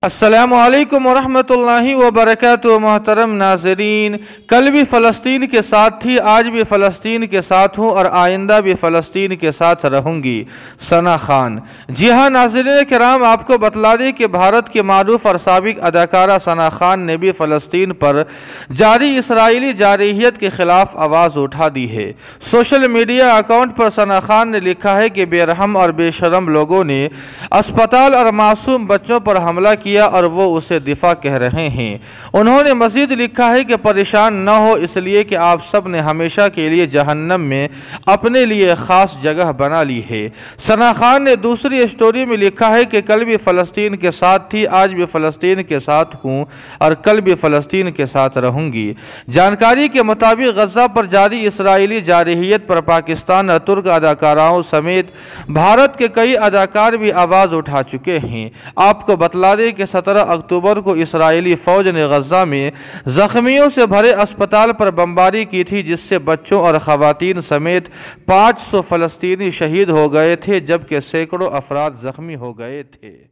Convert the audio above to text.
السلام علیکم ورحمۃ اللہ وبرکاتہ۔ محترم ناظرین، کل بھی فلسطین کے ساتھ تھی، آج بھی فلسطین کے ساتھ ہوں اور آئندہ بھی فلسطین کے ساتھ رہوں گی، ثنا خان۔ جی ہاں ناظرین کرام، آپ کو بتلا دیں کہ بھارت کی معروف اور سابق اداکارہ ثنا خان نے بھی فلسطین پر جاری اسرائیلی جارحیت کے خلاف آواز اٹھا دی ہے۔ سوشل میڈیا اکاؤنٹ پر ثنا خان نے لکھا ہے کہ بے رحم اور بے شرم لوگوں نے اسپتال اور معصوم بچوں پر حملہ کیا اور وہ اسے دفاع کہہ رہے ہیں۔ انہوں نے مزید لکھا ہے کہ پریشان نہ ہو، اس لیے کہ آپ سب نے ہمیشہ کے لیے جہنم میں اپنے لیے خاص جگہ بنا لی ہے۔ ثنا خان نے دوسری اسٹوری میں لکھا ہے کہ کل بھی فلسطین کے ساتھ تھی، آج بھی فلسطین کے ساتھ ہوں اور کل بھی فلسطین کے ساتھ رہوں گی۔ جانکاری کے مطابق غزہ پر جاری اسرائیلی جارحیت پر پاکستان اور ترک اداکاراؤں سمیت بھارت کے کئی اداکار بھی آواز اٹھا چکے ہیں۔ آپ کو بتلا دیں کہ 17 اکتوبر کو اسرائیلی فوج نے غزہ میں زخمیوں سے بھرے اسپتال پر بمباری کی تھی، جس سے بچوں اور خواتین سمیت 500 فلسطینی شہید ہو گئے تھے، جبکہ سینکڑوں افراد زخمی ہو گئے تھے۔